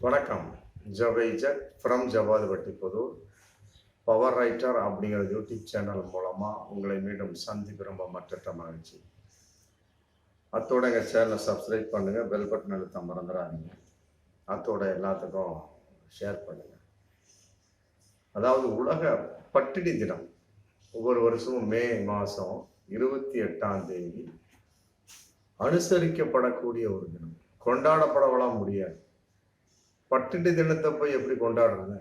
வணக்கம். ஜவைஜர் from Javadupatti Pudur. Power writer அப்படிங்கிற YouTube channel மூலமாக உங்களை மீண்டும் சந்திப்பு ரொம்ப மற்ற மகிழ்ச்சி. அத்தோட எங்கள் சேனலை சப்ஸ்கிரைப் பண்ணுங்கள், பெல் பட்டன் அழுத்த மறந்துடாதீங்க. அத்தோட எல்லாத்துக்கும் ஷேர் பண்ணுங்கள். அதாவது உலக பட்டினி தினம் ஒவ்வொரு வருஷமும் மே மாதம் 28 அனுசரிக்கப்படக்கூடிய ஒரு தினம். கொண்டாடப்படவெல்லாம் முடியாது. பட்டினி தினத்தை போய் எப்படி கொண்டாடுறது?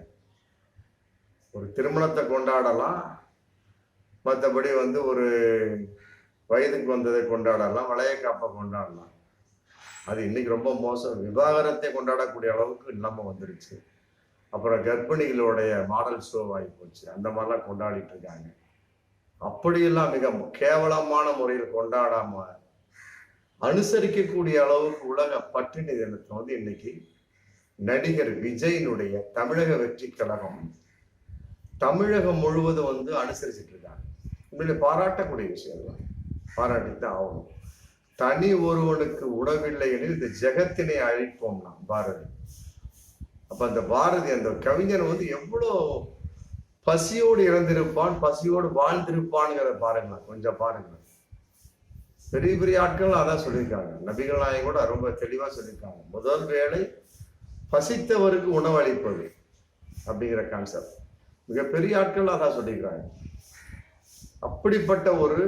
ஒரு திருமணத்தை கொண்டாடலாம், மற்றபடி ஒரு வயதுக்கு வந்ததை கொண்டாடலாம், வளையக்காப்பை கொண்டாடலாம். அது இன்னைக்கு ரொம்ப மோசம். விவாகரத்தை கொண்டாடக்கூடிய அளவுக்கு இல்லாமல் வந்துருச்சு. அப்புறம் கர்ப்பிணிகளுடைய மாடல் ஷோ ஆகி போச்சு. அந்த மாதிரிலாம் கொண்டாடிட்டு இருக்காங்க. அப்படியெல்லாம் மிக கேவலமான முறையில் கொண்டாடாம அனுசரிக்கக்கூடிய அளவுக்கு உலக பட்டினி தினத்தை இன்னைக்கு நடிகர் விஜயினுடைய தமிழக வெற்றி கழகம் தமிழகம் முழுவதும் அனுசரிச்சுட்டு இருக்காங்க. உண்மையிலே பாராட்டக்கூடிய விஷயம் தான், பாராட்டித்தான் ஆகணும். தனி ஒருவனுக்கு உணவில்லை எனில் இந்த ஜெகத்தினை அழிப்போம்னா பாரதி. அப்ப அந்த பாரதி அந்த கவிஞன் எவ்வளோ பசியோடு இறந்திருப்பான், பசியோடு வாழ்ந்திருப்பான்ங்கிறத பாருங்க, கொஞ்சம் பாருங்க. பெரிய பெரிய ஆட்கள் அதான் சொல்லியிருக்காங்க. நபிகள் நாயகம் கூட ரொம்ப தெளிவா சொல்லியிருக்காங்க. முதல் வேளை பசித்தவருக்கு உணவளிப்பது அப்படிங்கிற கான்செப்ட் மிகப்பெரிய ஆட்கள் அதான் சொல்லியிருக்காங்க. அப்படிப்பட்ட ஒரு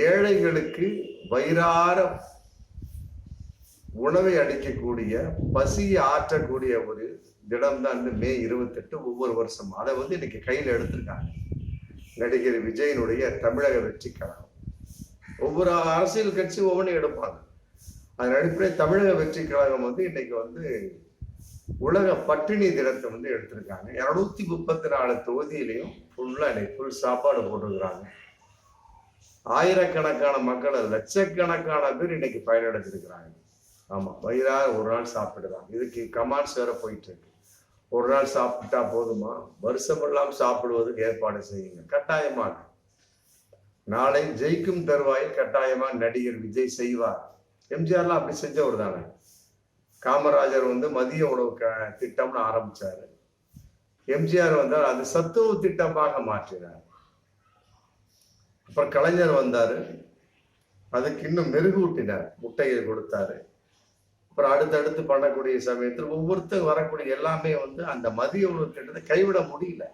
ஏழைகளுக்கு வயிறார உணவை அளிக்கக்கூடிய, பசியை ஆற்றக்கூடிய ஒரு தினம் தான் மே 28 ஒவ்வொரு வருஷம். அதை இன்னைக்கு கையில் எடுத்திருக்காங்க நடிகர் விஜயனுடைய தமிழக வெற்றி கழகம். ஒவ்வொரு அரசியல் கட்சி ஒவ்வொன்றும் எடுப்பாங்க. அதன் அடிப்படையில் தமிழக வெற்றி கழகம் இன்னைக்கு உலக பட்டினி தினத்தை எடுத்திருக்காங்க. 234 தொகுதியிலையும் ஃபுல் சாப்பாடு போட்டிருக்கிறாங்க. ஆயிரக்கணக்கான மக்கள், லட்சக்கணக்கான பேர் இன்னைக்கு பயனடைஞ்சிருக்கிறாங்க. ஆமா, வயிறார ஒரு நாள் சாப்பிடுறாங்க. இதுக்கு கமாண்ட்ஸ் வேற போயிட்டு இருக்கு. ஒரு நாள் சாப்பிட்டா போதுமா? வருஷமெல்லாம் சாப்பிடுவதற்கு ஏற்பாடு செய்யுங்க கட்டாயமாக. நாளை ஜெயிக்கும் தருவாயில் கட்டாயமா நடிகர் விஜய் செய்வார். எம்ஜிஆர்லாம் அப்படி செஞ்சவர் தானே. காமராஜர் மதிய உணவு திட்டம்னு ஆரம்பிச்சாரு. எம்ஜிஆர் வந்தார், அது சத்துணவு திட்டமாக மாற்றினார். அப்புறம் கலைஞர் வந்தாரு, அதுக்கு இன்னும் மெருகூட்டினார், முட்டையை கொடுத்தாரு. அப்புறம் அடுத்தடுத்து பண்ணக்கூடிய சமயத்தில் ஒவ்வொருத்தரும் வரக்கூடிய எல்லாமே அந்த மதிய உணவு திட்டத்தை கைவிட முடியல.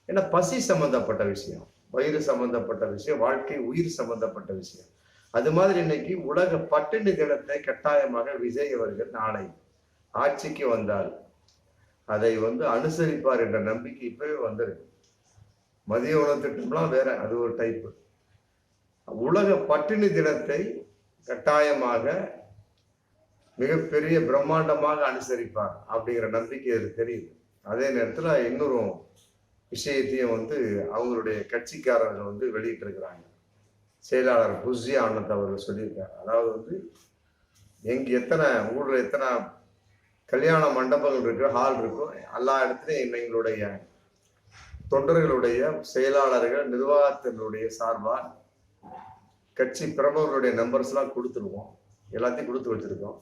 ஏன்னா பசி சம்பந்தப்பட்ட விஷயம், வயிறு சம்பந்தப்பட்ட விஷயம், வாழ்க்கை உயிர் சம்பந்தப்பட்ட விஷயம். அது மாதிரி இன்னைக்கு உலக பட்டினி தினத்தை கட்டாயமாக விஜய் அவர்கள் நாளை ஆட்சிக்கு வந்தால் அதை அனுசரிப்பார் என்ற நம்பிக்கை இப்பவே வந்திருக்கு. மதிய உணவு திட்டம்லாம் வேற, அது ஒரு டைப்பு. உலக பட்டினி தினத்தை கட்டாயமாக மிகப்பெரிய பிரம்மாண்டமாக அனுசரிப்பார் அப்படிங்கிற நம்பிக்கை அது தெரியுது. அதே நேரத்தில் இன்னொரு விஷயத்தையும் அவங்களுடைய கட்சிக்காரர்கள் வெளியிட்டு இருக்கிறாங்க. செயலாளர் புஸ்ஸி ஆனந்த் அவர்கள் சொல்லியிருக்காரு. அதாவது எத்தனை ஊர்ல எத்தனை கல்யாண மண்டபங்கள் இருக்கு, ஹால் இருக்கும், எல்லா இடத்துலையும் எங்களுடைய தொண்டர்களுடைய செயலாளர்கள், நிர்வாகத்தினுடைய சார்பாக கட்சி பிரமுகர்களுடைய நம்பர்ஸ் எல்லாம் கொடுத்துருவோம், எல்லாத்தையும் கொடுத்து வச்சிருக்கோம்.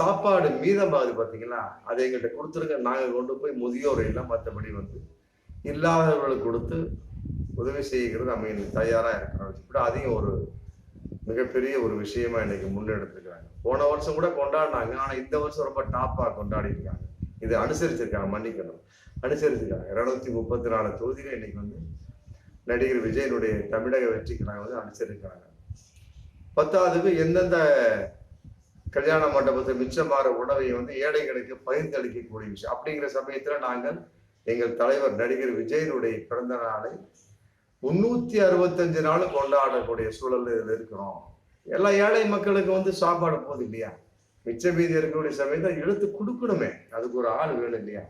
சாப்பாடு மீதமாகுது பார்த்தீங்களா, அதை எங்கள்கிட்ட கொடுத்துருங்க, நாங்கள் கொண்டு போய் முதியோர் இல்லை மற்றபடி இல்லாதவர்களுக்கு கொடுத்து உதவி செய்கிறது நம்ம தயாராக இருக்கிறோம். இப்படி அதையும் ஒரு மிகப்பெரிய ஒரு விஷயமா இன்னைக்கு முன்னெடுத்துருக்காங்க. போன வருஷம் கூட கொண்டாடினாங்க, ஆனால் இந்த வருஷம் ரொம்ப டாப்பாக கொண்டாடி இருக்காங்க. இது அனுசரிச்சிருக்காங்க, மன்னிக்கணும், அனுசரிச்சிருக்காங்க. 234 தொகுதிகள் இன்னைக்கு நடிகர் விஜயனுடைய தமிழக வெற்றிக்கு நாங்கள் அனுசரிக்கிறாங்க. 10வது எந்தெந்த கல்யாண மண்டபத்தை மிச்சமாற உணவை ஏழைகளுக்கு பகிர்ந்தளிக்கக்கூடிய விஷயம். அப்படிங்கிற சமயத்துல நாங்கள் எங்கள் தலைவர் நடிகர் விஜயனுடைய பிறந்த நாளை 365 நாள் கொண்டாடக்கூடிய சூழல் இதில் இருக்கிறோம். எல்லா ஏழை மக்களுக்கு சாப்பாடு போகுது இல்லையா, மிச்ச மீதி இருக்கக்கூடிய சமயத்தை எடுத்து கொடுக்கணுமே, அதுக்கு ஒரு ஆள் வேணும் இல்லையா.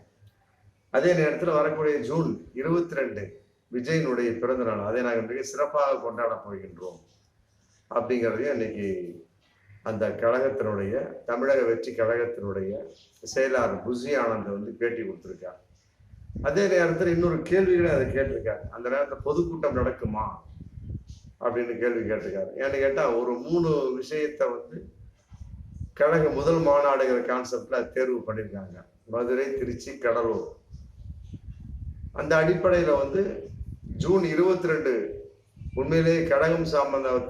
அதே நேரத்தில் வரக்கூடிய ஜூன் 22 விஜயனுடைய பிறந்த நாள், அதை நாங்கள் மிக சிறப்பாக கொண்டாட போகின்றோம் அப்படிங்கிறதையும் இன்னைக்கு அந்த கழகத்தினுடைய தமிழக வெற்றி கழகத்தினுடைய செயலாளர் புஸ்ஸி ஆனந்த் பேட்டி கொடுத்துருக்கார். அதே நேரத்தில் இன்னொரு கேள்விகளை அதை கேட்டிருக்காரு. அந்த நேரத்தில் பொதுக்கூட்டம் நடக்குமா அப்படின்னு கேள்வி கேட்டிருக்காரு. ஏன்னு கேட்டா ஒரு 3 விஷயத்த கழக முதல் மாநாடுங்கிற கான்செப்ட்ல தேர்வு பண்ணியிருக்காங்க. மதுரை, திருச்சி, கடலூர். அந்த அடிப்படையில வந்து ஜூன் 22 உண்மையிலேயே கழகம்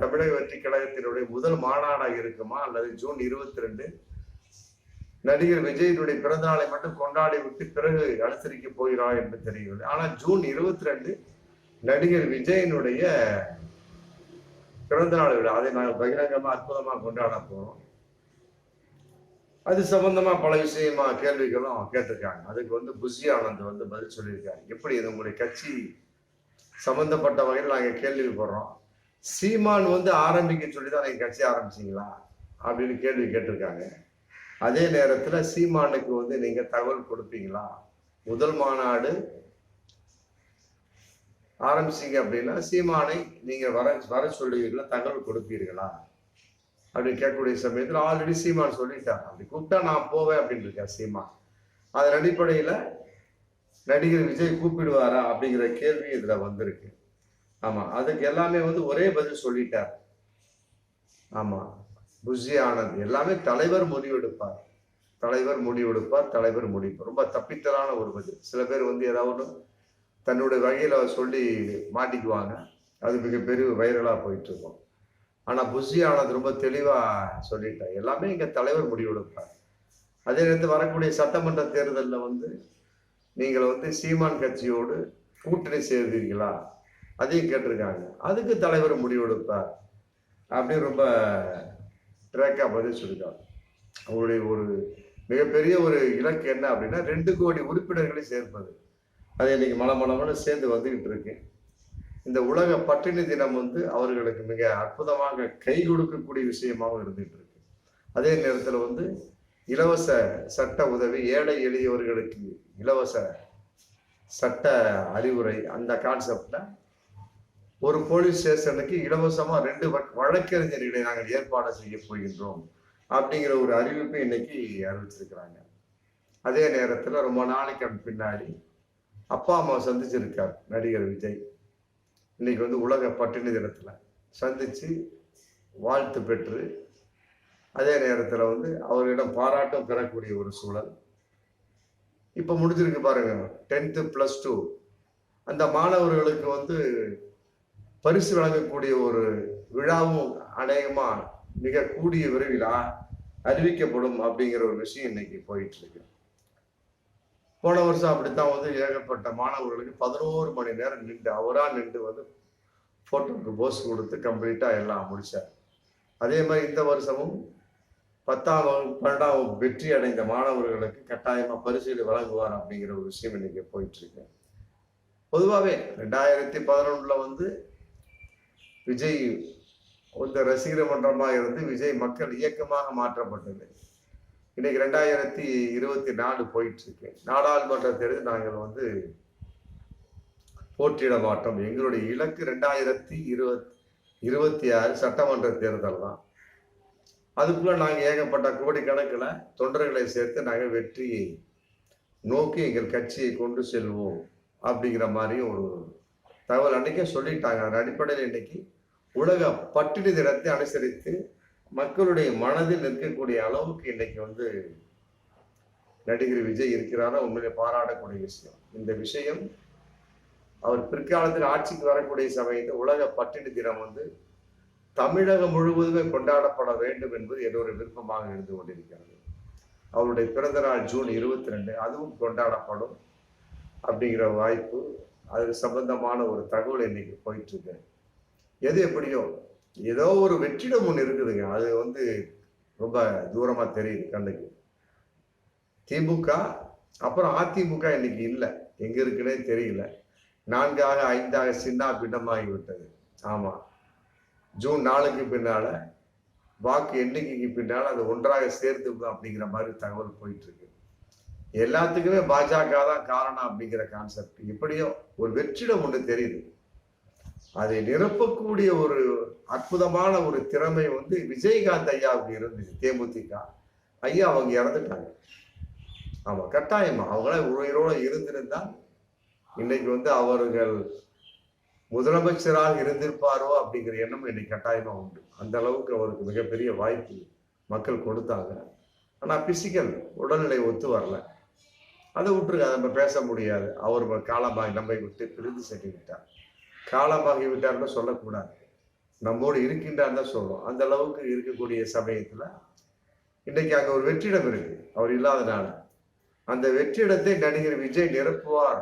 தமிழக வெற்றி கழகத்தினுடைய முதல் மாநாடாக இருக்குமா, அல்லது ஜூன் 22 நடிகர் விஜயினுடைய பிறந்த நாளை மட்டும் கொண்டாடி விட்டு பிறகு அனுசரிக்க போகிறா என்று தெரியவில்லை. ஆனா ஜூன் 22 நடிகர் விஜயனுடைய பிறந்த நாள் விழா. அதை நாங்கள் பகிரங்கமா அற்புதமா கொண்டாட போறோம். அது சம்பந்தமா பல விஷயமா கேள்விகளும் கேட்டிருக்காங்க. அதுக்கு வந்து புஷி ஆனந்த் வந்து பதில் சொல்லியிருக்காரு. எப்படி இது உங்களுடைய கட்சி சம்பந்தப்பட்ட வகையில் நாங்கள் கேள்விப்படுறோம். சீமான் வந்து ஆரம்பிக்க சொல்லிதான் நீங்க கட்சி ஆரம்பிச்சீங்களா அப்படின்னு கேள்வி கேட்டிருக்காங்க. அதே நேரத்துல சீமானுக்கு வந்து நீங்க தகவல் கொடுப்பீங்களா? முதல் மாநாடு ஆரம்பிச்சீங்க அப்படின்னா சீமானை நீங்க வர சொல்லுவீங்களா, தகவல் கொடுப்பீர்களா அப்படின்னு கேட்கக்கூடிய சமயத்துல ஆல்ரெடி சீமான் சொல்லிட்டார். அப்படி கூப்பிட்டா நான் போவேன் அப்படின்னு இருக்கார் சீமான். அதன் அடிப்படையில நடிகர் விஜய் கூப்பிடுவாரா அப்படிங்கிற கேள்வி இதுல வந்திருக்கு. ஆமா, அதுக்கு எல்லாமே வந்து ஒரே பதில் சொல்லிட்டார். ஆமா, புஷி ஆனந்த் எல்லாமே தலைவர் முடிவெடுப்பார், தலைவர் முடிவெடுப்பார், தலைவர் முடிப்பார். ரொம்ப தப்பித்தலான ஒரு பதில். சில பேர் வந்து ஏதாவது தன்னுடைய வகையில சொல்லி மாட்டிக்குவாங்க. அது மிகப்பெரிய வைரலா போயிட்டு இருக்கும். ஆனா புஷி ஆனந்த் ரொம்ப தெளிவா சொல்லிட்டார், எல்லாமே இங்க தலைவர் முடிவெடுப்பார். அதே நேரத்தில் வரக்கூடிய சட்டமன்ற தேர்தலில் வந்து நீங்கள் வந்து சீமான் கட்சியோடு கூட்டணி சேர்ந்தீர்களா அதையும் கேட்டிருக்காங்க. அதுக்கு தலைவர் முடிவெடுப்பார் அப்படின்னு ரொம்ப ட்ராக்கா பதில் சொல்லியிருக்காங்க. அவருடைய ஒரு மிகப்பெரிய ஒரு இலக்கு என்ன அப்படின்னா 2 கோடி உறுப்பினர்களை சேர்ப்பது. அது இன்னைக்கு மலமளமன சேர்ந்து வந்துகிட்டு இருக்கு. இந்த உலக பட்டினி தினம் வந்து அவர்களுக்கு மிக அற்புதமாக கை கொடுக்கக்கூடிய விஷயமாகவும் இருந்துகிட்டு இருக்கு. அதே நேரத்தில் வந்து இலவச சட்ட உதவி, ஏழை எளியவர்களுக்கு இலவச சட்ட அறிவுரை, அந்த கான்செப்ட்ல ஒரு போலீஸ் ஸ்டேஷனுக்கு இலவசமா 2 வழக்கறிஞர்களை நாங்கள் ஏற்பாடு செய்ய போகின்றோம் அப்படிங்கிற ஒரு அறிவிப்பை இன்னைக்கு அறிவிச்சிருக்கிறாங்க. அதே நேரத்துல ரொம்ப நாளைக்கு பின்னாடி அப்பா அம்மா சந்திச்சிருக்கார் நடிகர் விஜய். இன்னைக்கு வந்து உலக பட்டினி தினத்துல சந்திச்சு வாழ்த்து பெற்று அதே நேரத்துல வந்து அவர்களிடம் பாராட்டும் பெறக்கூடிய ஒரு சூழல் இப்ப முடிஞ்சிருக்கு பாருங்க. 10th +2 அந்த மாணவர்களுக்கு வந்து பரிசு வழங்கக்கூடிய ஒரு விழாவும் அநேகமா மிக கூடிய விரைவில் அறிவிக்கப்படும் அப்படிங்கிற ஒரு விஷயம் இன்னைக்கு போயிட்டு இருக்கு. போன வருஷம் அப்படித்தான் வந்து ஏகப்பட்ட மாணவர்களுக்கு 11 மணி நேரம் அவரா நின்று வந்து போட்டோக்கு போஸ் கொடுத்து கம்ப்ளீட்டா எல்லாம் முடிச்சார். அதே மாதிரி இந்த வருஷமும் 10ஆம் வகுப்பு 12ஆம் வகுப்பு வெற்றி அடைந்த மாணவர்களுக்கு கட்டாயமா பரிசுகளை வழங்குவார் அப்படிங்கிற ஒரு விஷயம் இன்னைக்கு போயிட்டு இருக்கு. பொதுவாகவே 2011 வந்து விஜய் இந்த ரசிகர் மன்றமாக இருந்து விஜய் மக்கள் இயக்கமாக மாற்றப்பட்டது. இன்னைக்கு 2024 போயிட்டு இருக்கு. நாடாளுமன்ற தேர்தல் நாங்கள் வந்து போட்டியிட மாட்டோம். எங்களுடைய இலக்கு 2026 சட்டமன்ற தேர்தல் தான். அதுக்குள்ள நாங்கள் ஏகப்பட்ட கோடிக்கணக்கில் தொண்டர்களை சேர்த்து நாங்கள் வெற்றியை நோக்கி எங்கள் கட்சியை கொண்டு செல்வோம் அப்படிங்கிற மாதிரியும் ஒரு தகவல் அன்னைக்கே சொல்லிட்டாங்க. அதன் அடிப்படையில் இன்னைக்கு உலக பட்டினி தினத்தை அனுசரித்து மக்களுடைய மனதில் நிற்கக்கூடிய அளவுக்கு இன்னைக்கு வந்து நடிகர் விஜய் இருக்கிறாரா உண்மையிலே பாராட்டக்கூடிய விஷயம். இந்த விஷயம் அவர் பிற்காலத்தில் ஆட்சிக்கு வரக்கூடிய சமயத்தில் உலக பட்டினி தினம் வந்து தமிழகம் முழுவதுமே கொண்டாடப்பட வேண்டும் என்பது என்னுடைய விருப்பமாக இருந்து கொண்டிருக்கிறது. அவருடைய பிறந்த நாள் ஜூன் 22 அதுவும் கொண்டாடப்படும் அப்படிங்கிற வாய்ப்பு, அது சம்பந்தமான ஒரு தகவல் இன்னைக்கு போயிட்டு இருக்கு. எது எப்படியோ ஏதோ ஒரு வெற்றிடம் ஒன்று இருக்குதுங்க. அது வந்து ரொம்ப தூரமா தெரியுது கண்ணுக்கு. திமுக அப்புறம் அதிமுக இன்னைக்கு இல்லை, எங்க இருக்குன்னே தெரியல. 4ஆக 5ஆக சின்ன பின்னமாகி விட்டது. ஆமா, ஜூன் 4க்கு பின்னால வாக்கு எண்ணிக்கைக்கு பின்னால அது ஒன்றாக சேர்த்து அப்படிங்கிற மாதிரி தகவல் போயிட்டு இருக்கு. எல்லாத்துக்குமே பாஜக தான் காரணம் அப்படிங்கிற கான்செப்ட் எப்படியோ ஒரு வெற்றிடம் ஒன்று தெரியுது. அதை நிரப்பக்கூடிய ஒரு அற்புதமான ஒரு திறமை வந்து விஜயகாந்த் ஐயாவுக்கு இருந்துச்சு. தேமுதிக ஐயா அவங்க இறந்துட்டாங்க. ஆமா, கட்டாயமா அவங்கள உயிரோட இருந்திருந்தால் இன்னைக்கு வந்து அவர்கள் முதலமைச்சராக இருந்திருப்பாரோ அப்படிங்கிற எண்ணம் இன்னைக்கு கட்டாயமா உண்டு. அந்த அளவுக்கு அவருக்கு மிகப்பெரிய வாய்ப்பு மக்கள் கொடுத்தாங்க. ஆனால் பிசிக்கல் உடல்நிலை ஒத்து வரல. அதை விட்டுருங்க, நம்ம பேச முடியாது. அவர் காலமாகி நம்மை விட்டு பிரிந்து சென்று விட்டார். காலமாகி விட்டார்னு சொல்லக்கூடாது, நம்மோடு இருக்கின்றார் தான் சொல்றோம். அந்த அளவுக்கு இருக்கக்கூடிய சமயத்துல இன்னைக்கு அங்க ஒரு வெற்றிடம் இருக்கு அவர் இல்லாதனால. அந்த வெற்றிடத்தை நடிகர் விஜய் நிரப்புவார்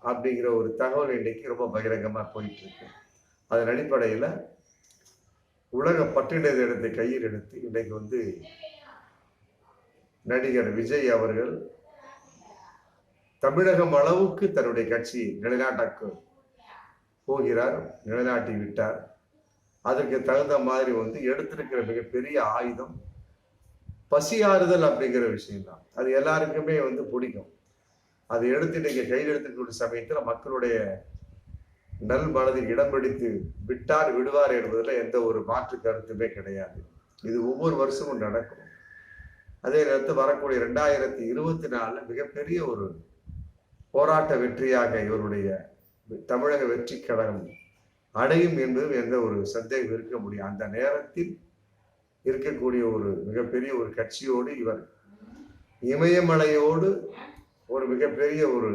அப்படிங்கிற ஒரு தகவல் இன்னைக்கு ரொம்ப பகிரங்கமா போயிட்டு இருக்கு. அதன் அடிப்படையில உலக பட்டியலிட இடத்தை கையில் எடுத்து இன்னைக்கு வந்து நடிகர் விஜய் அவர்கள் தமிழகம் அளவுக்கு தன்னுடைய கட்சி நிலைநாட்ட போகிறார், நிலைநாட்டி விட்டார். அதற்கு தகுந்த மாதிரி வந்து எடுத்திருக்கிற மிகப்பெரிய ஆயுதம் பசியாறுதல் அப்படிங்கிற விஷயம்தான். அது எல்லாருக்குமே வந்து பிடிக்கும். அதை எடுத்து நீங்க கையில் எடுத்துக்கூடிய சமயத்துல மக்களுடைய நல் மனதில் இடம் பிடித்து விட்டார் விடுவார் என்பதில் எந்த ஒரு மாற்று கருத்துமே கிடையாது. இது ஒவ்வொரு வருஷமும் நடக்கும். அதே நேரத்தில் வரக்கூடிய 2024 மிகப்பெரிய ஒரு போராட்ட வெற்றியாக இவருடைய தமிழக வெற்றி கழகம் அடையும் என்பது எந்த ஒரு சந்தேகம் இருக்க முடியும். அந்த நேரத்தில் இருக்கக்கூடிய ஒரு மிகப்பெரிய ஒரு கட்சியோடு இவர் இமயமலையோடு ஒரு மிகப்பெரிய ஒரு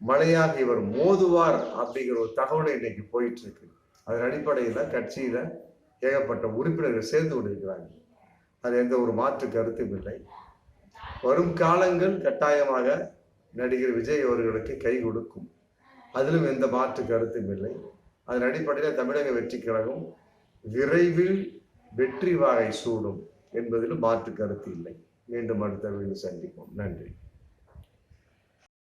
மலையாக இவர் மோதுவார் அப்படிங்கிற ஒரு தகவலை இன்னைக்கு போயிட்டு இருக்கு. அதன் அடிப்படையில கட்சியில ஏகப்பட்ட உறுப்பினர்கள் சேர்ந்து கொண்டிருக்கிறாங்க. அது எந்த ஒரு மாற்று கருத்தும் இல்லை. வரும் காலங்கள் கட்டாயமாக நடிகர் விஜய் அவர்களுக்கு கை கொடுக்கும், அதிலும் எந்த மாற்று கருத்தும் இல்லை. அதன் அடிப்படையில் தமிழக வெற்றி கழகம் விரைவில் வெற்றி வாகை சூடும் என்பதிலும் மாற்று கருத்து இல்லை. மீண்டும் அடுத்த வீடியோவில் சந்திப்போம். நன்றி.